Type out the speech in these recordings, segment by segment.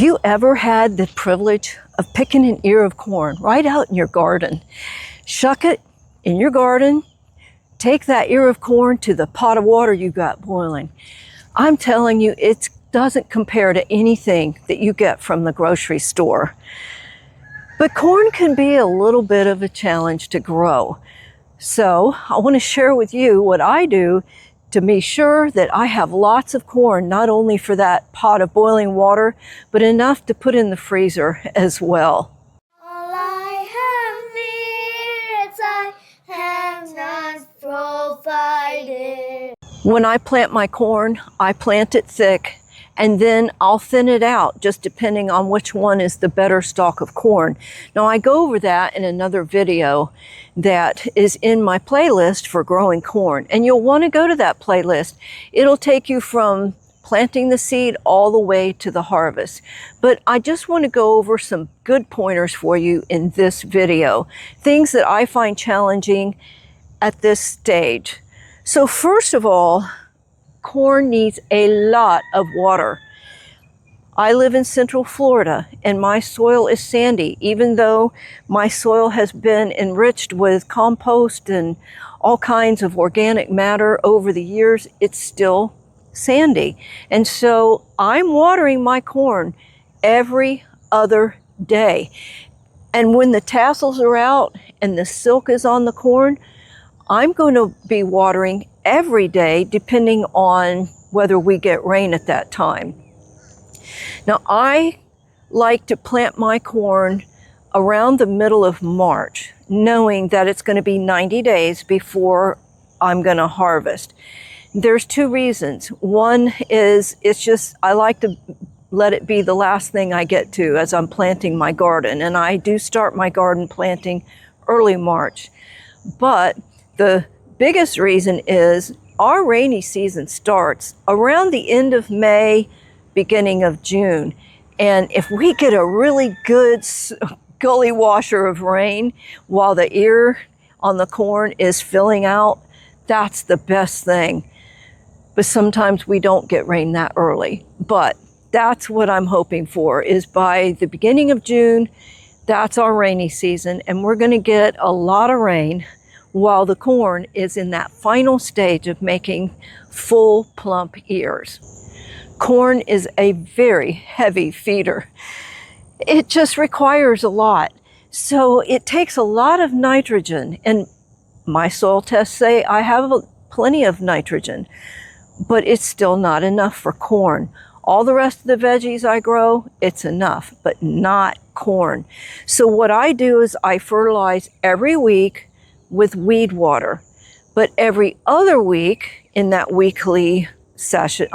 Have you ever had the privilege of picking an ear of corn right out in your garden? Shuck it in your garden, take that ear of corn to the pot of water you got boiling. I'm telling you, it doesn't compare to anything that you get from the grocery store. But corn can be a little bit of a challenge to grow. So I want to share with you what I do to be sure that I have lots of corn, not only for that pot of boiling water, but enough to put in the freezer as well. All I have needs, I have not provided. When I plant my corn, I plant it thick, and then I'll thin it out, just depending on which one is the better stalk of corn. Now, I go over that in another video that is in my playlist for growing corn, and you'll want to go to that playlist. It'll take you from planting the seed all the way to the harvest. But I just want to go over some good pointers for you in this video, things that I find challenging at this stage. So first of all, corn needs a lot of water. I live in Central Florida and my soil is sandy. Even though my soil has been enriched with compost and all kinds of organic matter over the years, it's still sandy. And so I'm watering my corn every other day. And when the tassels are out and the silk is on the corn, I'm going to be watering every day, depending on whether we get rain at that time. Now, I like to plant my corn around the middle of March, knowing that it's going to be 90 days before I'm going to harvest. There's two reasons. One is I like to let it be the last thing I get to as I'm planting my garden. And I do start my garden planting early March. But the biggest reason is our rainy season starts around the end of May, beginning of June. And if we get a really good gully washer of rain while the ear on the corn is filling out, that's the best thing. But sometimes we don't get rain that early. But that's what I'm hoping for, is by the beginning of June, that's our rainy season, and we're going to get a lot of rain while the corn is in that final stage of making full plump ears. Corn is a very heavy feeder. It just requires a lot. So it takes a lot of nitrogen, and my soil tests say I have plenty of nitrogen, but it's still not enough for corn. All the rest of the veggies I grow, it's enough, but not corn. So what I do is I fertilize every week with weed water, but every other week in that weekly session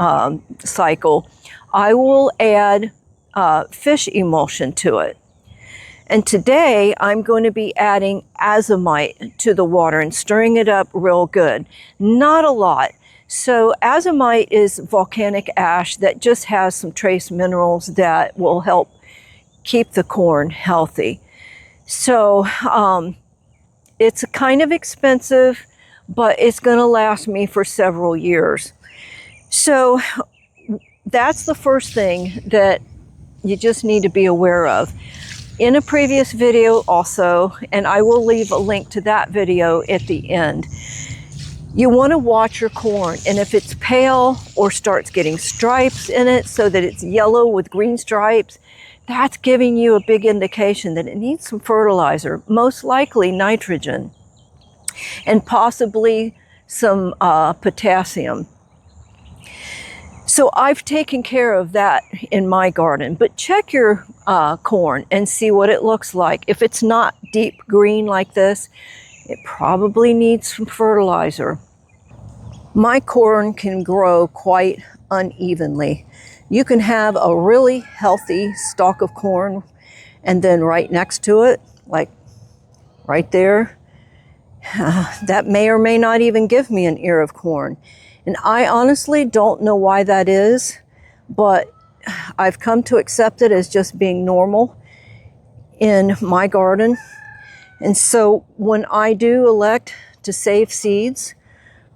cycle, I will add fish emulsion to it. And today I'm going to be adding azomite to the water and stirring it up real good. Not a lot. So azomite is volcanic ash that just has some trace minerals that will help keep the corn healthy. So it's kind of expensive, but it's going to last me for several years. So that's the first thing that you just need to be aware of. In a previous video also, and I will leave a link to that video at the end, you want to watch your corn, and if it's pale or starts getting stripes in it so that it's yellow with green stripes, that's giving you a big indication that it needs some fertilizer, most likely nitrogen, and possibly some potassium. So I've taken care of that in my garden, but check your corn and see what it looks like. If it's not deep green like this, it probably needs some fertilizer. My corn can grow quite unevenly. You can have a really healthy stalk of corn, and then right next to it, like right there, that may or may not even give me an ear of corn. And I honestly don't know why that is, but I've come to accept it as just being normal in my garden. And so when I do elect to save seeds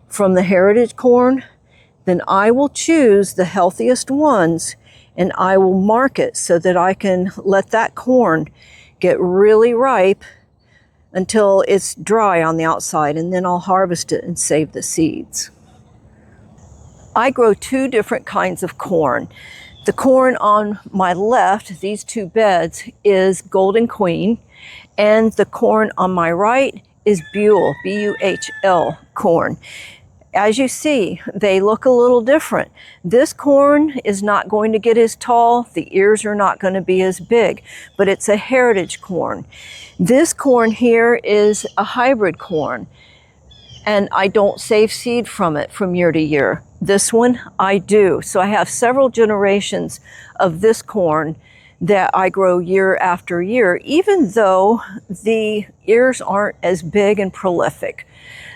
from the heritage corn, then I will choose the healthiest ones and I will mark it so that I can let that corn get really ripe until it's dry on the outside, and then I'll harvest it and save the seeds. I grow 2 different kinds of corn. The corn on my left, these 2 beds, is Golden Queen, and the corn on my right is Buhl, B-U-H-L corn. As you see, they look a little different. This corn is not going to get as tall, the ears are not going to be as big, but it's a heritage corn. This corn here is a hybrid corn, and I don't save seed from it from year to year. This one I do. So I have several generations of this corn that I grow year after year, even though the ears aren't as big and prolific.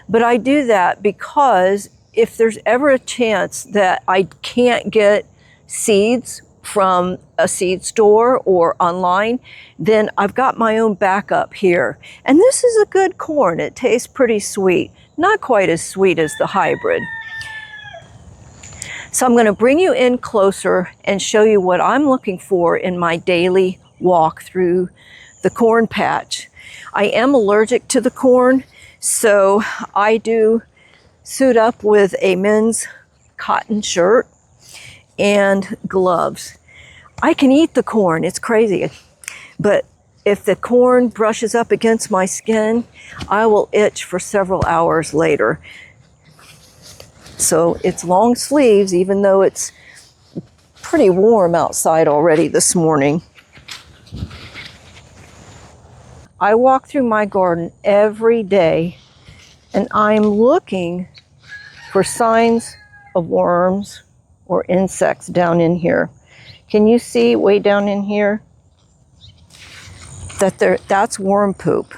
But I do that because if there's ever a chance that I can't get seeds from a seed store or online, then I've got my own backup here. And this is a good corn. It tastes pretty sweet. Not quite as sweet as the hybrid. So I'm going to bring you in closer and show you what I'm looking for in my daily walk through the corn patch. I am allergic to the corn, so I do suit up with a men's cotton shirt and gloves. I can eat the corn, it's crazy, but if the corn brushes up against my skin, I will itch for several hours later. So it's long sleeves, even though it's pretty warm outside already this morning. I walk through my garden every day, and I'm looking for signs of worms or insects down in here. Can you see way down in here that that's worm poop?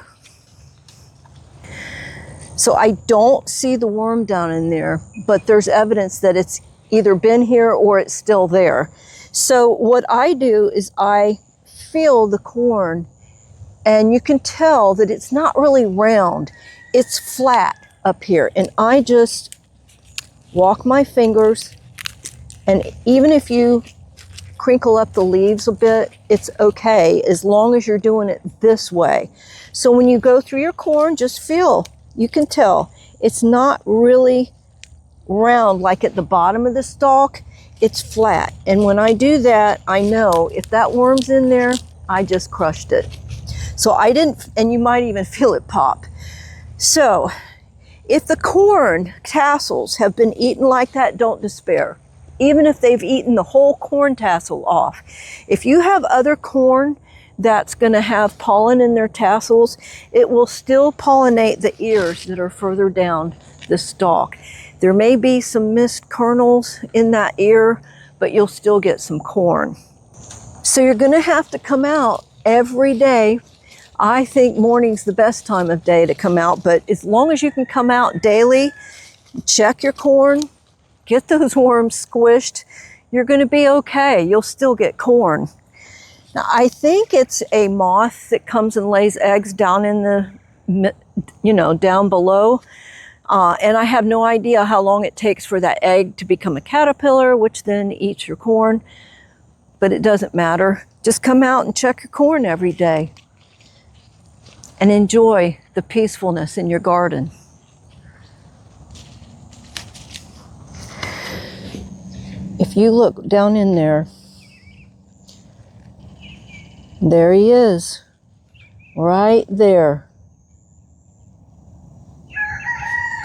So I don't see the worm down in there, but there's evidence that it's either been here or it's still there. So what I do is I feel the corn, and you can tell that it's not really round. It's flat up here, and I just walk my fingers, and even if you crinkle up the leaves a bit, it's okay as long as you're doing it this way. So when you go through your corn, just feel. You can tell it's not really round like at the bottom of the stalk. It's flat. And when I do that, I know if that worm's in there, I just crushed it. So I didn't, and you might even feel it pop. So if the corn tassels have been eaten like that, don't despair. Even if they've eaten the whole corn tassel off. If you have other corn that's going to have pollen in their tassels, it will still pollinate the ears that are further down the stalk. There may be some missed kernels in that ear, but you'll still get some corn. So you're going to have to come out every day. I think morning's the best time of day to come out, but as long as you can come out daily, check your corn, get those worms squished, you're going to be okay. You'll still get corn. Now, I think it's a moth that comes and lays eggs down in the, down below. And I have no idea how long it takes for that egg to become a caterpillar, which then eats your corn. But it doesn't matter. Just come out and check your corn every day. And enjoy the peacefulness in your garden. If you look down in there, there he is, right there.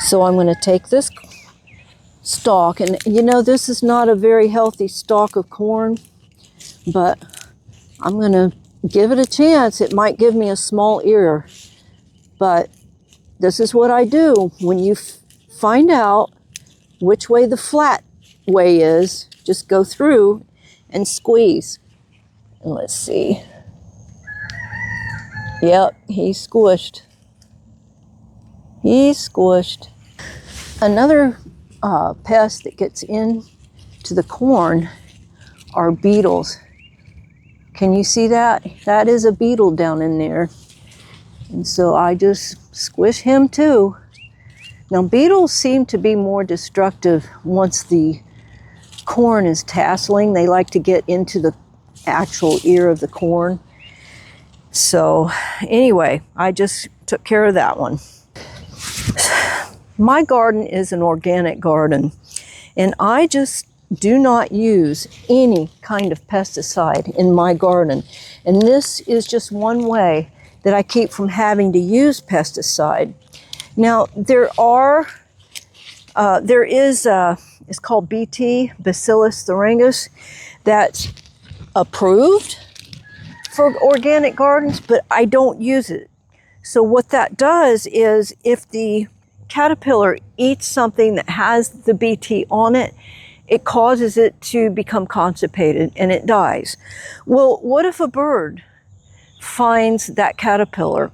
So I'm going to take this stalk, and this is not a very healthy stalk of corn, but I'm going to give it a chance. It might give me a small ear, but this is what I do. When you find out which way the flat way is, just go through and squeeze. And let's see. Yep, he's squished. He's squished. Another pest that gets into the corn are beetles. Can you see that? That is a beetle down in there. And so I just squish him too. Now beetles seem to be more destructive once the corn is tasseling. They like to get into the actual ear of the corn. So anyway, I just took care of that one. My garden is an organic garden, and I just do not use any kind of pesticide in my garden. And this is just one way that I keep from having to use pesticide. Now, it's called BT, Bacillus thuringiensis, that's approved for organic gardens, but I don't use it. So what that does is if the caterpillar eats something that has the BT on it, it causes it to become constipated and it dies. Well, what if a bird finds that caterpillar?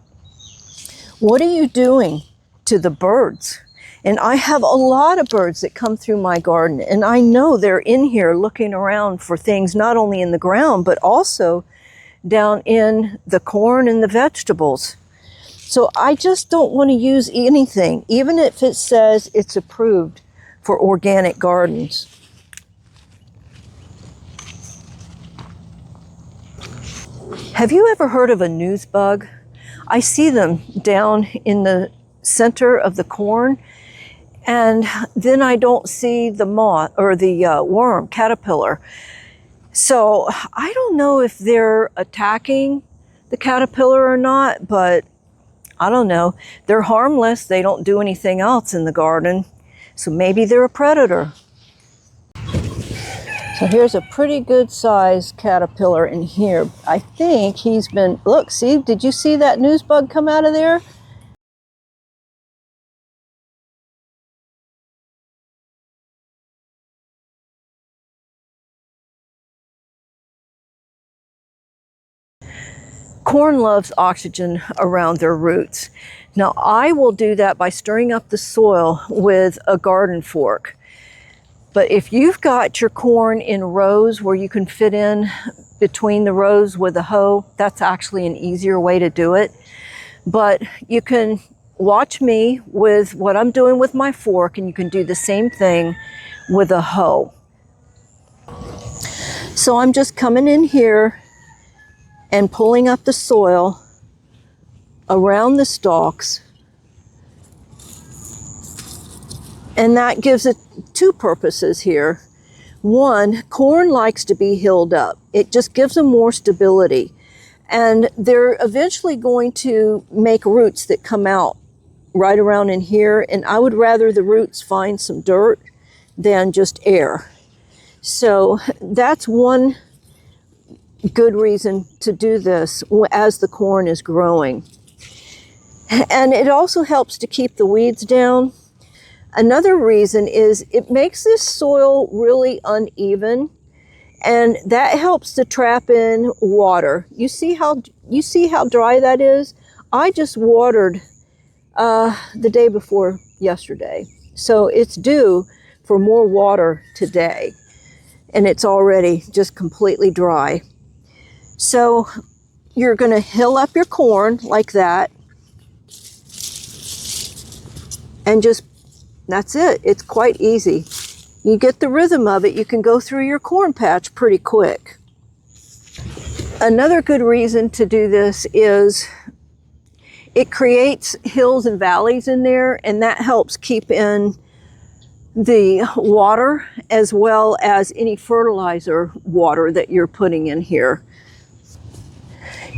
What are you doing to the birds? And I have a lot of birds that come through my garden, and I know they're in here looking around for things not only in the ground, but also down in the corn and the vegetables. So I just don't want to use anything, even if it says it's approved for organic gardens. Have you ever heard of a news bug? I see them down in the center of the corn, and then I don't see the moth or the worm, caterpillar. So I don't know if they're attacking the caterpillar or not, but I don't know. They're harmless. They don't do anything else in the garden. So maybe they're a predator. So here's a pretty good sized caterpillar in here. I think he's been, look, see, did you see that news bug come out of there? Corn loves oxygen around their roots. Now I will do that by stirring up the soil with a garden fork. But if you've got your corn in rows where you can fit in between the rows with a hoe, that's actually an easier way to do it. But you can watch me with what I'm doing with my fork, and you can do the same thing with a hoe. So I'm just coming in here and pulling up the soil around the stalks. And that gives it two purposes here. One, corn likes to be hilled up. It just gives them more stability. And they're eventually going to make roots that come out right around in here. And I would rather the roots find some dirt than just air. So that's one good reason to do this as the corn is growing. And it also helps to keep the weeds down. Another reason is it makes this soil really uneven, and that helps to trap in water. You see how dry that is? I just watered the day before yesterday, so it's due for more water today, and it's already just completely dry. So you're going to hill up your corn like that, and just, that's it. It's quite easy. You get the rhythm of it, you can go through your corn patch pretty quick. Another good reason to do this is it creates hills and valleys in there, and that helps keep in the water as well as any fertilizer water that you're putting in here.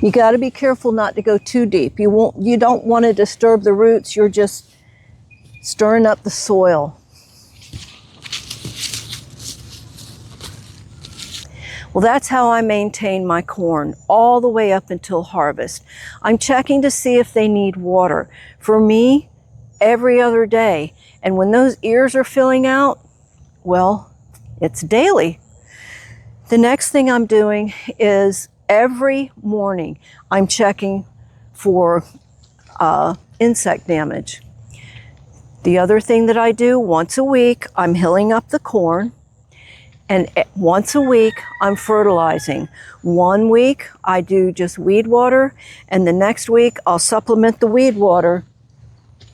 You got to be careful not to go too deep. You don't want to disturb the roots. You're just stirring up the soil. Well, that's how I maintain my corn all the way up until harvest. I'm checking to see if they need water. For me, every other day. And when those ears are filling out, well, it's daily. The next thing I'm doing is every morning I'm checking for insect damage. The other thing that I do once a week, I'm hilling up the corn, and once a week I'm fertilizing. 1 week I do just weed water, and the next week I'll supplement the weed water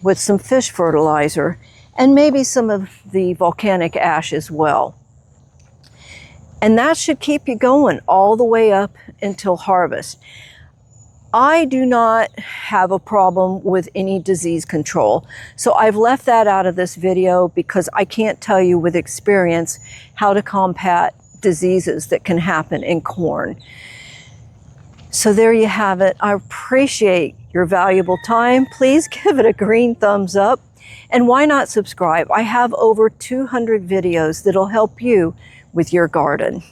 with some fish fertilizer and maybe some of the volcanic ash as well. And that should keep you going all the way up until harvest. I do not have a problem with any disease control. So I've left that out of this video because I can't tell you with experience how to combat diseases that can happen in corn. So there you have it. I appreciate your valuable time. Please give it a green thumbs up. And why not subscribe? I have over 200 videos that'll help you with your garden.